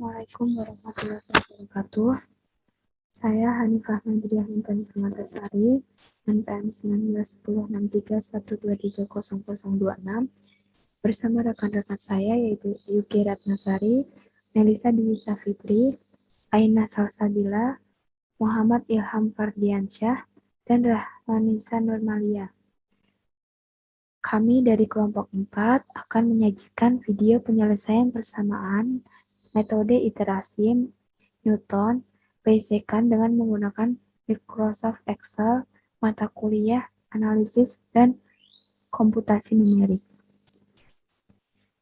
Assalamualaikum warahmatullahi wabarakatuh. Saya Hanifah Madriah Intan Permatasari, NPM 19106312300026, bersama rekan-rekan saya yaitu Yuki Ratnasari, Melisa Dwi Safitri, Aina Salsabila, Muhammad Ilham Fardiansyah, dan Rahmanisa Nurmalia. Kami dari kelompok 4 akan menyajikan video penyelesaian persamaan metode iterasi Newton basic-kan dengan menggunakan Microsoft Excel, mata kuliah, analisis, dan komputasi numerik.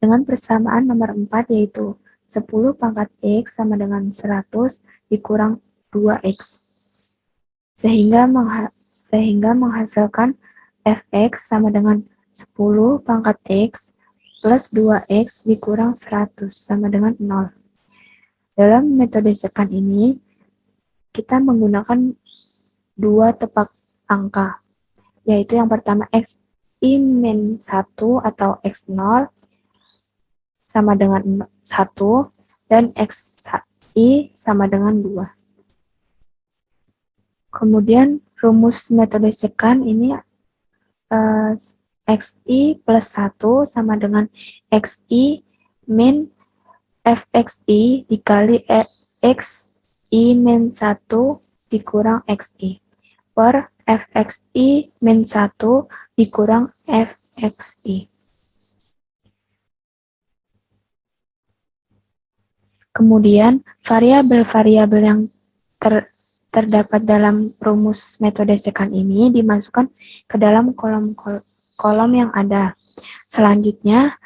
Dengan persamaan nomor 4 yaitu 10 pangkat X sama dengan 100 dikurang 2X. Sehingga menghasilkan Fx sama dengan 10 pangkat X plus 2X dikurang 100 sama dengan 0. Dalam metode sekan ini, kita menggunakan dua tepak angka, yaitu yang pertama X-I-1 atau X0 sama dengan 1, dan X-I sama dengan 2. Kemudian rumus metode sekan ini Xi plus 1 sama dengan Xi min Fxi dikali Xi min 1 dikurang Xi per Fxi min 1 dikurang Fxi. Kemudian variabel-variabel yang terdapat dalam rumus metode sekan ini dimasukkan ke dalam kolom yang ada. Selanjutnya,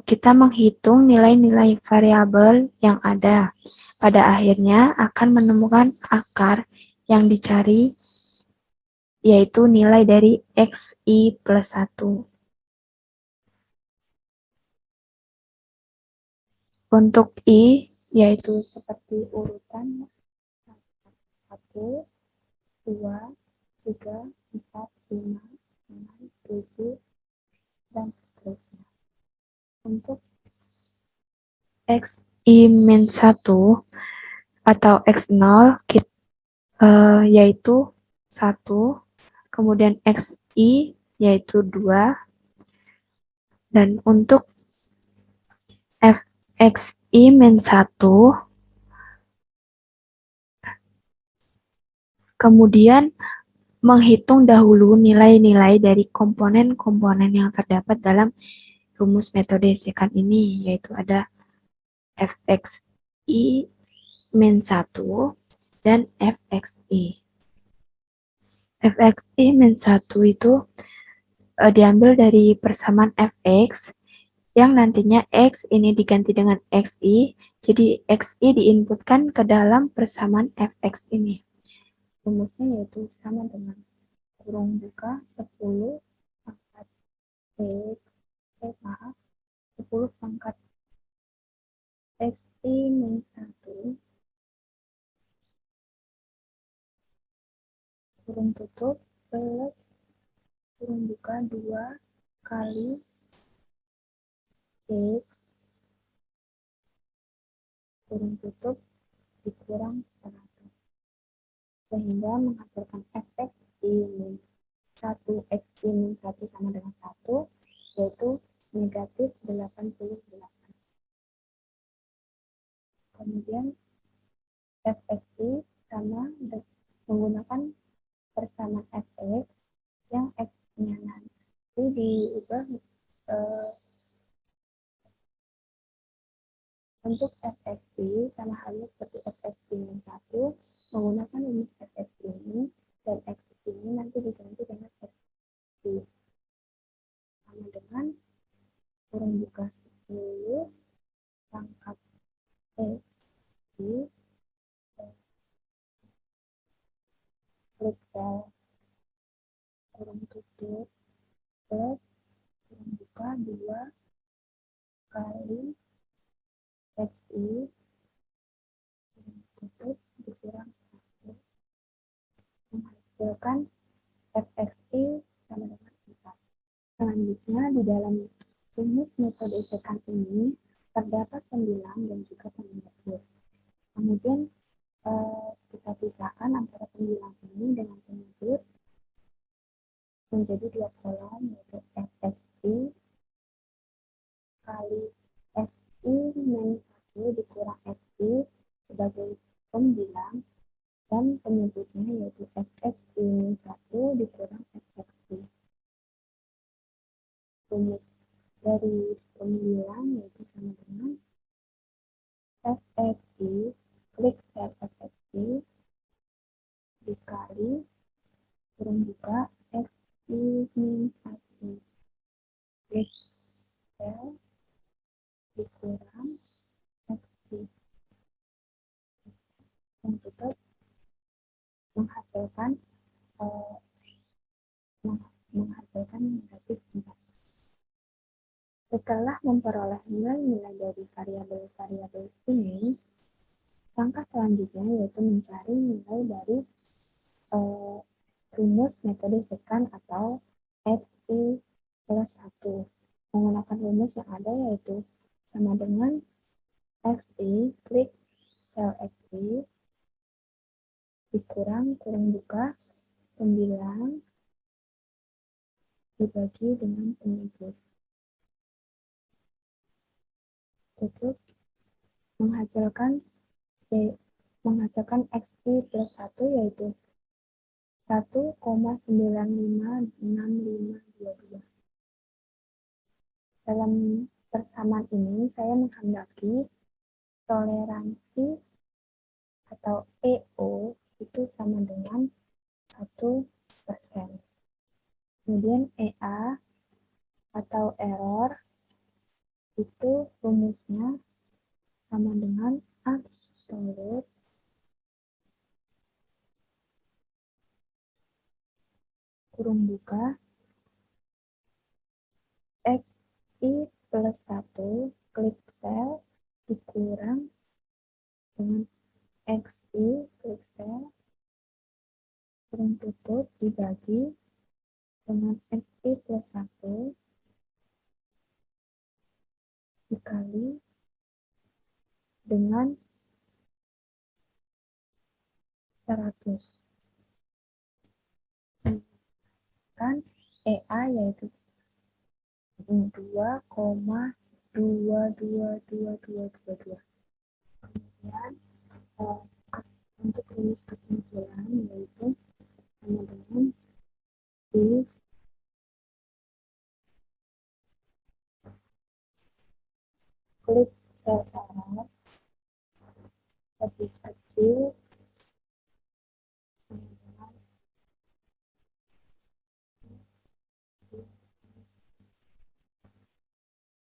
kita menghitung nilai-nilai variabel yang ada. Pada akhirnya akan menemukan akar yang dicari, yaitu nilai dari Xi plus 1. Untuk I, yaitu seperti urutan 1, 2, 3, 4, 5, 6, 7, dan seterusnya. Untuk Xi min 1 atau X0 yaitu 1, kemudian Xi yaitu 2, dan untuk Fxi min 1 kemudian menghitung dahulu nilai-nilai dari komponen-komponen yang terdapat dalam rumus metode sekan ini, yaitu ada Fxi min 1 dan Fxi. Fxi min 1 itu diambil dari persamaan Fx, yang nantinya X ini diganti dengan Xi, jadi Xi diinputkan ke dalam persamaan Fx ini. Rumusnya yaitu sama dengan kurung buka 10 pangkat X, 10 pangkat Xi min 1 kurung tutup plus kurung buka 2 kali X kurung tutup dikurang 100, sehingga menghasilkan Fxi min 1 Xi min 1 sama dengan 1, yaitu negatif 88. Kemudian Fxi sama menggunakan persamaan Fx yang X-nya nanti diubah untuk Fxi sama halnya seperti Fxi min 1 menggunakan rumus Fxi ini, dan Xi ini nanti diganti dengan Xi sama dengan kurung buka 10 pangkat Xi klik sel kurung tutup plus kurung buka 2 kali Xi kurung tutup dikurang 1, menghasilkan Fxi sama dengan 4. Selanjutnya, di dalam rumus metode sekan ini terdapat pembilang dan juga pembilang. fxi, klik sel fxi, dikali kurung buka xi min 1, klik sel dikurang xi, untuk menghasilkan eh, menghasilkan negatif 4. Setelah memperoleh nilai-nilai dari variabel-variabel ini, langkah selanjutnya yaitu mencari nilai dari rumus metode sekan atau xi plus 1. Menggunakan rumus yang ada yaitu sama dengan xi, klik sel xi, dikurang kurung buka 9 dibagi dengan penyebut. Tutup, menghasilkan xi plus 1 yaitu 1,956522. Dalam persamaan ini saya menghendaki toleransi atau EO itu sama dengan 1%. Kemudian EA atau error itu rumusnya sama dengan absolut kurung buka xi plus 1, klik sel, dikurang dengan xi, klik sel, kurung tutup, dibagi dengan xi plus 1, dikali dengan 100. Kan EA yaitu 2,22222. Kemudian untuk rumus kesimpulan yaitu sama dengan if klik sel error lebih kecil sama dengan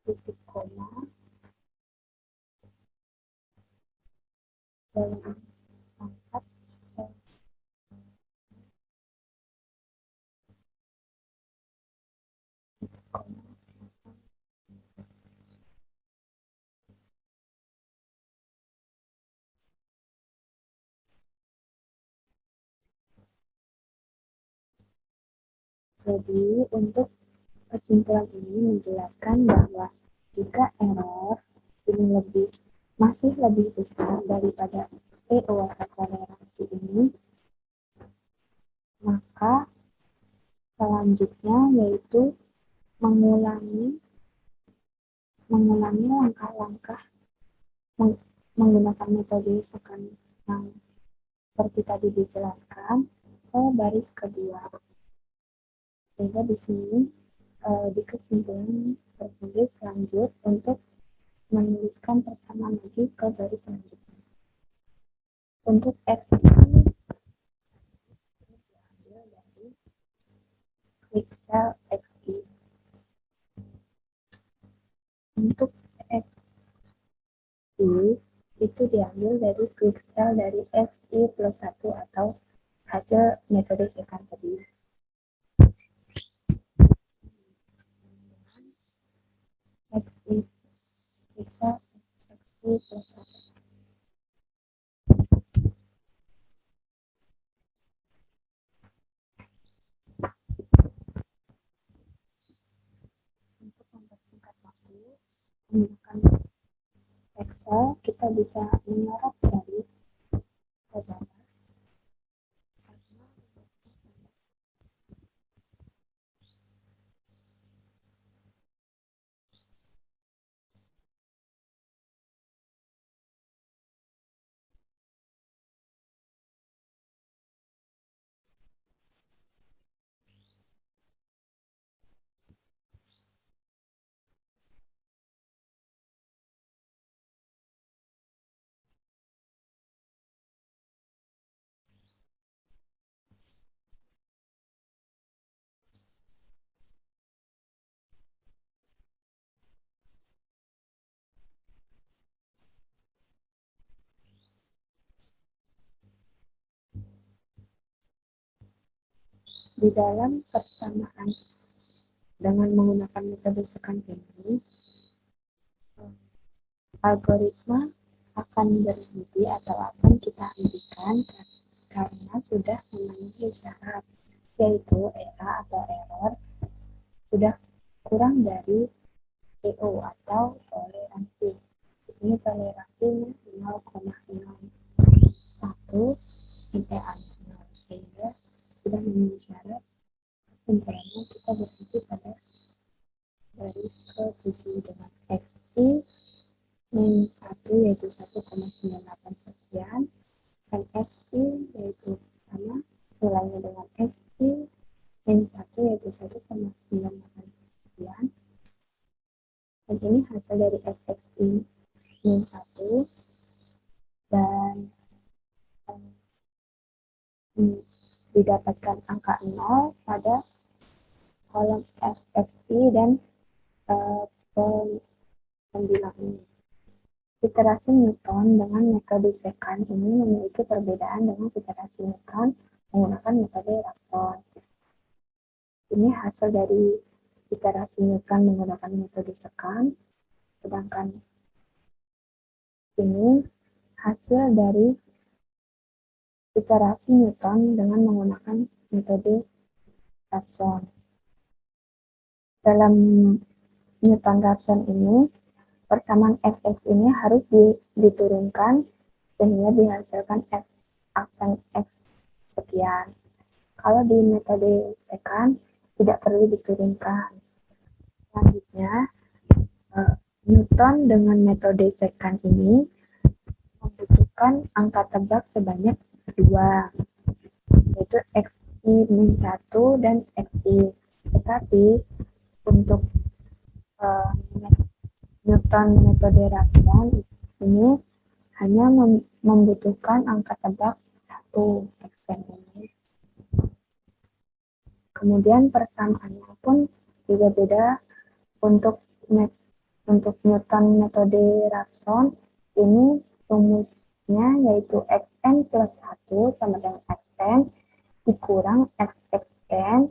titik koma dalam pangkat titik koma. Jadi untuk kesimpulan ini menjelaskan bahwa jika error ini masih lebih besar daripada EO atau toleransi ini, maka selanjutnya yaitu mengulangi langkah-langkah menggunakan metode sekan yang seperti tadi dijelaskan ke baris kedua. Sehingga di sini di kesimpulan tertulis lanjut untuk menuliskan persamaan lagi ke baris selanjutnya. Untuk X ini diambil dari klik sel XI. Untuk XI itu diambil dari klik sel dari XI plus 1 atau hasil metode sekan tadi. XI bisa XI plus 1. Untuk mempersingkat waktu menggunakan Excel, kita bisa menyorot garis ke bawah. Di dalam persamaan dengan menggunakan metode sekan ini, algoritma akan berhenti atau akan kita hentikan karena sudah memenuhi syarat, yaitu era atau error sudah kurang dari TO atau toleransi. Di sini toleransinya 0,01 MPa, sehingga sudah memenuhi syarat. Kesimpulannya kita berhenti pada garis ke-7 dengan XI min 1 yaitu 1,98 sekian, dan XI yaitu sama nilainya dengan XI min 1 yaitu 1,98 sekian, dan ini hasil dari XI min 1, dan didapatkan angka 0 pada kolom XI dan pembilang ini. Iterasi Newton dengan metode sekan ini memiliki perbedaan dengan iterasi Newton menggunakan metode Raphson. Ini hasil dari iterasi Newton menggunakan metode sekan, sedangkan ini hasil dari iterasi Newton dengan menggunakan metode Raphson. Dalam Newton-Raphson ini, persamaan fx ini harus diturunkan sehingga dihasilkan f aksen x sekian. Kalau di metode sekan tidak perlu diturunkan. Selanjutnya, Newton dengan metode sekan ini membutuhkan angka tebak sebanyak 2, yaitu xi-1 dan xi. Tetapi untuk Newton metode Raphson ini hanya membutuhkan angka tebak 1 xn ini. Kemudian persamaannya pun juga beda. Untuk Newton metode Raphson ini rumusnya yaitu xn plus 1 sama dengan xn dikurang fxn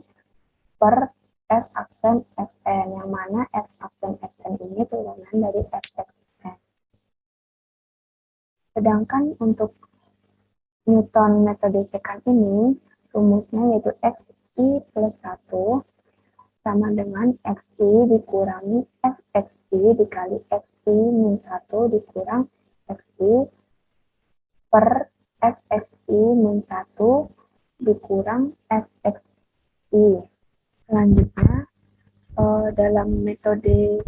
per f aksen xn, yang mana f aksen xn ini turunan dari fxn. Sedangkan untuk Newton metode sekan ini, rumusnya yaitu xi plus 1 sama dengan xi dikurangi fxi dikali xi min 1 dikurang xi per fxi min 1 dikurang fxi. Selanjutnya, dalam metode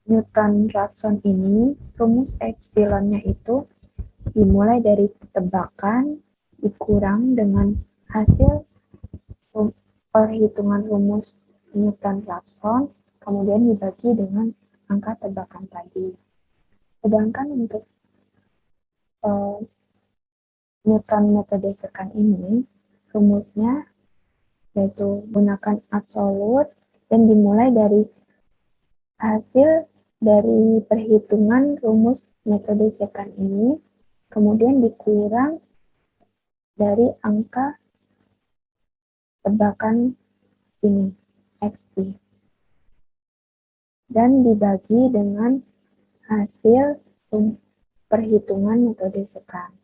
Newton-Raphson ini, rumus epsilonnya itu dimulai dari tebakan dikurang dengan hasil perhitungan rumus Newton-Raphson, kemudian dibagi dengan angka tebakan tadi. Sedangkan untuk Newton metode sekan ini, rumusnya yaitu gunakan absolut dan dimulai dari hasil dari perhitungan rumus metode sekan ini, kemudian dikurang dari angka tebakan ini, xi, dan dibagi dengan hasil perhitungan metode sekan.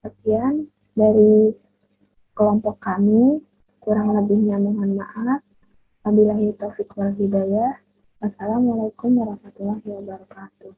Sekian dari kelompok kami, kurang lebihnya mohon maaf. Wabillahi taufiq wal hidayah. Wassalamualaikum warahmatullahi wabarakatuh.